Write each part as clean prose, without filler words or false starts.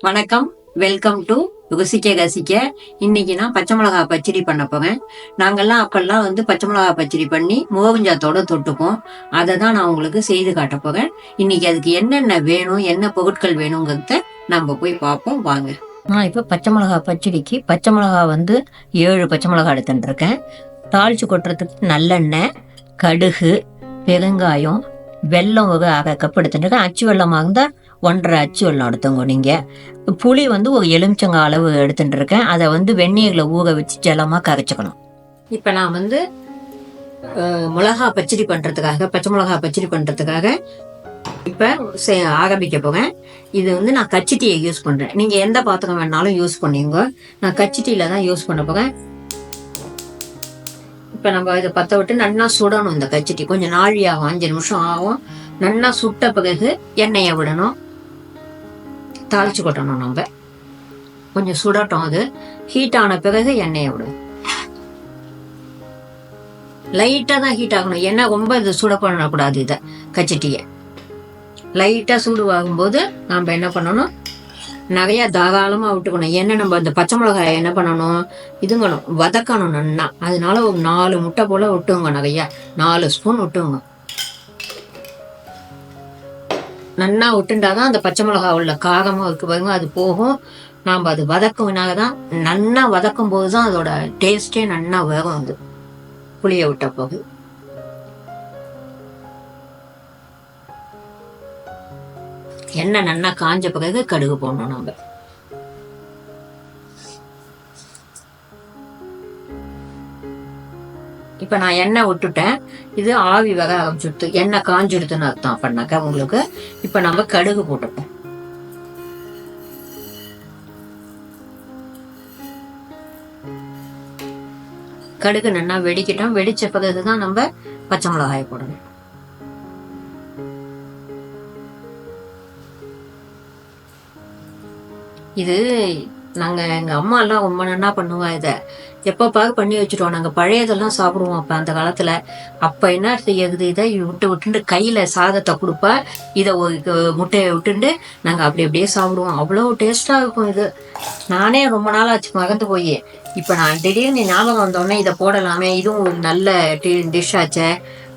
வணக்கம், welcome to ருசிக்க ரசிக்க. இன்னைக்கு நான் பச்சை மிளகா பச்சடி பண்ண போறேன். நாங்கெல்லாம் அப்பெல்லாம் பச்சை மிளகா பச்சடி பண்ணி மோகஞ்சாத்தோட தொட்டுப்போம். அதை தான் நான் உங்களுக்கு செய்து காட்ட போறேன். இன்னைக்கு அதுக்கு என்னென்ன வேணும், என்ன பொருட்கள் வேணுங்கிறத நம்ம போய் பார்ப்போம் வாங்க. நான் இப்போ பச்சை மிளகா பச்சடிக்கு பச்சை மிளகா 7 பச்சை மிளகா எடுத்துட்டு இருக்கேன். தாளிச்சு கொட்டுறதுக்கு நல்லெண்ணெய், கடுகு, பெருங்காயம், வெல்லம் ஒரு 1/2 கப் எடுத்துட்டுருக்கேன். அச்சு வெள்ளமாக இருந்தால் 1.5 அச்சு வெல்லம் எடுத்துங்க. நீங்கள் புளி ஒரு எலுமிச்சங்க அளவு எடுத்துட்டு இருக்கேன். அதை வெந்நீரில் ஊற வச்சு ஜலமாக கரைச்சிக்கணும். இப்போ நான் மிளகா பச்சடி பண்ணுறதுக்காக, பச்சை மிளகா பச்சடி பண்ணுறதுக்காக இப்போ ஆரம்பிக்க போகிறேன். இது நான் கச்சிட்டியை யூஸ் பண்ணுறேன். நீங்கள் எந்த பாத்திரம் வேணாலும் யூஸ் பண்ணிங்க. நான் கச்சிட்டியில் தான் யூஸ் பண்ண போகிறேன். இப்போ நம்ம இதை பற்ற விட்டு நல்லா சுடணும். இந்த கச்சிட்டி கொஞ்சம் நாழி ஆகும், 5 நிமிஷம் ஆகும். நல்லா சுட்ட பிறகு எண்ணெயை விடணும், தாளிச்சு கொட்டணும். நம்ம கொஞ்சம் சுடட்டும். அது ஹீட் ஆன பிறகு எண்ணெயை விடும். லைட்டாக தான் ஹீட் ஆகணும். எண்ணெய் ரொம்ப இது சுட பண்ணக்கூடாது. இதை கச்சிட்டியை லைட்டாக சூடு ஆகும்போது நம்ம என்ன பண்ணணும், நிறைய தாராளமாக விட்டுக்கணும். ஏன்னா நம்ம இந்த பச்சை மிளகாய் என்ன பண்ணணும், இதுங்கணும் வதக்கணும் நல்லா. அதனால ஒரு 4 முட்டை போல விட்டுங்க. நிறைய 4 ஸ்பூன் விட்டுங்க. நல்லா விட்டுண்டாதான் அந்த பச்சை மிளகா உள்ள காரமாக இருக்கு பாருங்க, அது போகும். நாம் அது வதக்குனால தான், நல்லா வதக்கும் போது தான் அதோட டேஸ்டே நல்லா வரும். அது புளியை விட்ட போது எண்ணெய் நல்லா காஞ்ச பிறகு கடுகு போடணும். நம்ம இப்ப நான் எண்ணெய் விட்டுட்டேன். இது ஆவி வர ஆரம்பிச்சுட்டு எண்ணெய் காஞ்சிடுதுன்னு அர்த்தம் பண்ணாக்க உங்களுக்கு. இப்ப நம்ம கடுகு போட்டுப்போம். கடுகு நல்லா வெடிக்கிட்டோம். வெடிச்ச பிறகுதான் நம்ம பச்சை மிளகாயை போடணும். இது நாங்க எங்க அம்மா எல்லாம் ரொம்ப நல்லா பண்ணுவா. இதை எப்பப்பாக பண்ணி வச்சுட்டோம். நாங்க பழையதெல்லாம் சாப்பிடுவோம். அப்ப அந்த காலத்துல அப்ப என்ன செய்யுது, இதை விட்டுண்டு கையில சாதத்தை கொடுப்பா. இதை ஒரு முட்டையை விட்டுண்டு நாங்க அப்படி அப்படியே சாப்பிடுவோம். அவ்வளவு டேஸ்டா இருக்கும். இது நானே ரொம்ப நாள் ஆச்சு மறந்து போய். இப்ப நான் திடீர்னு ஞாபகம் வந்தோடனே இதை போடலாமே, இதுவும் ஒரு நல்ல டிஷ் ஆச்சே,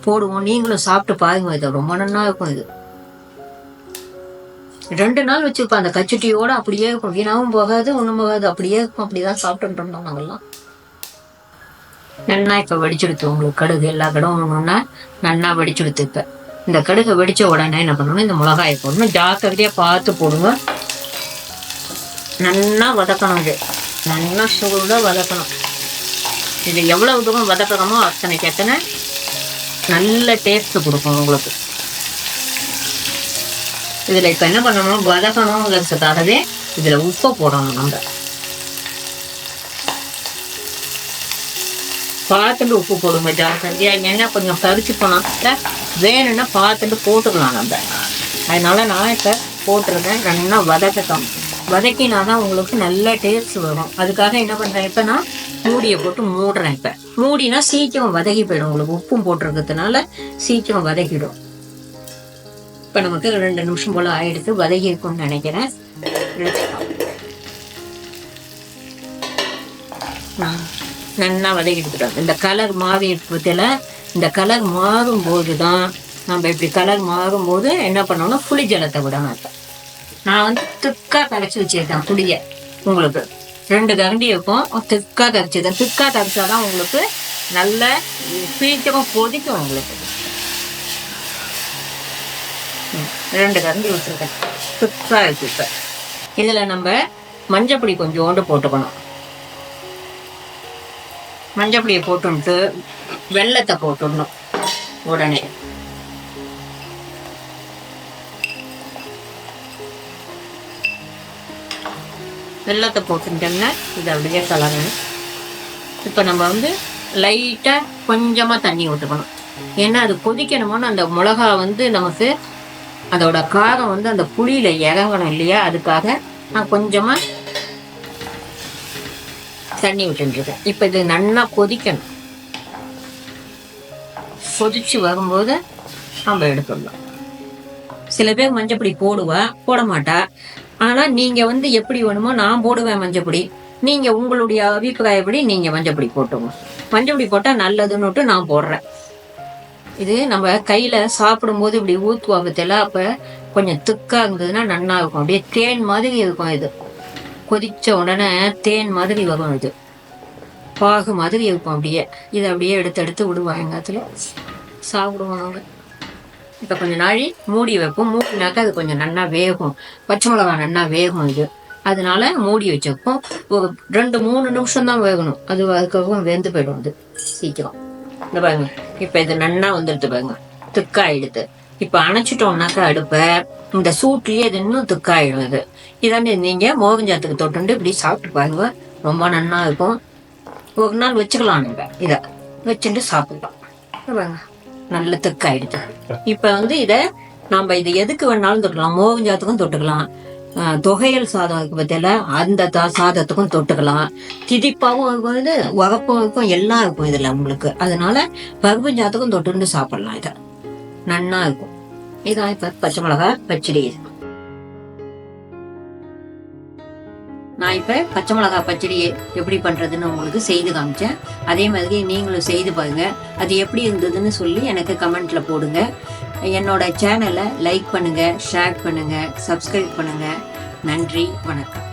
போடுவோம். நீங்களும் சாப்பிட்டு பாருங்க. இது ரொம்ப நல்லா இருக்கும். இது 2 நாள் வச்சுருப்பா. அந்த கச்சிட்டியோட அப்படியே இருக்கும். வீணாவும் போகாது, ஒன்றும் போகாது, அப்படியே இருக்கும். அப்படிதான் சாப்பிட்டு இருந்தோம் நாங்கெல்லாம். நல்லா இப்போ வெடிச்சுடுத்து. உங்களுக்கு கடுகு எல்லா கடும் ஒன்றுன்னா நல்லா வெடிச்சுடுத்து. இப்போ இந்த கடுகை வெடிச்ச உடனே என்ன பண்ணணும், இந்த மிளகாயை போடணும். ஜாக்கிரதையாக பார்த்து போடுங்க. நல்லா வதக்கணும். இது நல்லா சூடாக வதக்கணும். இது எவ்வளவு தூரம் வதக்கணுமோ அத்தனைக்கு எத்தனை நல்ல டேஸ்ட் கொடுக்கும் உங்களுக்கு. இதுல இப்ப என்ன பண்ணணும், வதக்கணுங்கிறதுக்காகவே இதுல உப்பு போடணும். நம்ம பார்த்துட்டு உப்பு போடுங்க ஜாக்கிரதையா. ஏன்னா கொஞ்சம் கரிச்சு போனா வேணும்னா பார்த்துட்டு போட்டுக்கலாம் நம்ம. அதனால நான் இப்ப போட்டிருக்கேன். நல்லா வதக்கட்டும். வதக்கினாதான் உங்களுக்கு நல்ல டேஸ்ட் வரும். அதுக்காக என்ன பண்றேன், இப்ப நான் மூடியை போட்டு மூடுறேன். இப்ப மூடினா சீக்கிரம் வதக்கி போயிடும். உங்களுக்கு உப்பும் போட்டிருக்கிறதுனால சீக்கிரம் வதக்கிடும். இப்போ நமக்கு 2 நிமிஷம் போல ஆயிடுத்து. வதகி இருக்கும்னு நினைக்கிறேன். நல்லா வதக்கி எடுத்துட்டோம். இந்த கலர் மாறி இருக்கிறதுல, இந்த கலர் மாறும்போது தான் நம்ம இப்படி கலர் மாறும்போது என்ன பண்ணோம்னா புளி ஜலத்தை விடணும். நான் திக்கா கரைச்சி வச்சிருக்கேன் புளியை. உங்களுக்கு 2 கரண்டி இருக்கும். திக்கா கரைச்சிருக்கேன். திக்கா கரைச்சாதான் உங்களுக்கு நல்ல சீக்கிரம் கொதிக்கும். உங்களுக்கு 2 கரண்டி விட்டுருக்கேன். சுத்தா இருக்கு. இப்ப இதுல நம்ம மஞ்சப்பொடி கொஞ்சோண்டு போட்டுக்கணும். மஞ்சப்பொடியை போட்டுட்டு வெல்லத்தை போட்டுடணும் உடனே. வெல்லத்தை போட்டுட்டோம்னா இது அப்படியே கலரணும். இப்ப நம்ம லைட்டா கொஞ்சமா தண்ணி ஊற்றுக்கணும். ஏன்னா அது கொதிக்கணுமோன்னு அந்த மிளகா நமக்கு அதோட காரம் அந்த புளியில இறங்கணும் இல்லையா, அதுக்காக நான் கொஞ்சமா தண்ணி விட்டுருக்கேன். இப்ப இது நல்லா கொதிக்கணும். கொதிச்சு வரும்போது நம்ம எடுத்துடலாம். சில பேர் மஞ்சப்பொடி போடுவா, போட மாட்டா. ஆனா நீங்க வந்து எப்படி வேணுமோ நான் போடுவேன் மஞ்சப்பொடி. நீங்க உங்களுடைய அபிப்பிராயப்படி நீங்க மஞ்சப்பொடி போட்டுங்க. மஞ்சப்பொடி போட்டா நல்லதுன்னுட்டு நான் போடுறேன். இது நம்ம கையில சாப்பிடும்போது இப்படி ஊத்துவாங்க தெரியல, அப்ப கொஞ்சம் திக்கா இருந்ததுன்னா நன்னா இருக்கும். அப்படியே தேன் மாதிரி இருக்கும் இது. கொதிச்ச உடனே தேன் மாதிரி வரும் இது. பாகு மாதிரி இருக்கும் அப்படியே. இதை அப்படியே எடுத்து எடுத்து விடுவாங்க எங்காத்துல சாப்பிடுவோம் நாங்க. இப்போ கொஞ்சம் நாழி மூடி வைப்போம். மூடினாக்கா அது கொஞ்சம் நன்னா வேகும். பச்சை மிளகா நன்னா வேகும் இது. அதனால மூடி வச்சிருப்போம். ஒரு 2-3 நிமிஷம் தான் வேகணும். அதுக்கப்புறம் வெந்து போயிடும் அது சீக்கிரம். இந்த பாருங்க, இப்போ இது நன்னா வந்துடுது பாருங்க, திக்காயிடுது. இப்போ அணைச்சிட்டோம்னாக்கா அடுப்பை, இந்த சூட்லயே இது இன்னும் திக்காயிடும் இது. இதாண்டி நீங்க மோகஞ்சாத்துக்கு தொட்டுண்டு இப்படி சாப்பிட்டு பாருங்க, ரொம்ப நன்னா இருக்கும். ஒரு நாள் வச்சுக்கலாம், நம்ம இதை வச்சுட்டு சாப்பிடலாம். பாருங்க நல்ல திக்காயிடுது. இப்ப வந்து இதை நம்ம இது எதுக்கு வேணாலும் தொட்டுக்கலாம். மோகஞ்சாத்துக்கும் தொட்டுக்கலாம், தொகையல் சாதம் இருக்கு பத்தியில அந்த சாதத்துக்கும் தொட்டுக்கலாம். திதிப்பாவும் இருக்கும், இது உரப்பும் இருக்கும், எல்லாம் இருக்கும் இதுல உங்களுக்கு. அதனால பருப்புஞ்சாத்துக்கும் தொட்டுண்டு சாப்பிடலாம். இதை நன்னா இருக்கும். இதான் இப்ப பச்சை மிளகா பச்சடி. நான் இப்ப பச்சை மிளகா பச்சடி எப்படி பண்றதுன்னு உங்களுக்கு செய்து காமிச்சேன். அதே மாதிரி நீங்களும் செய்து பாருங்க. அது எப்படி இருந்ததுன்னு சொல்லி எனக்கு கமெண்ட்ல போடுங்க. என்னோட சேனலை லைக் பண்ணுங்க, ஷேர் பண்ணுங்க, சப்ஸ்கிரைப் பண்ணுங்க. நன்றி, வணக்கம்.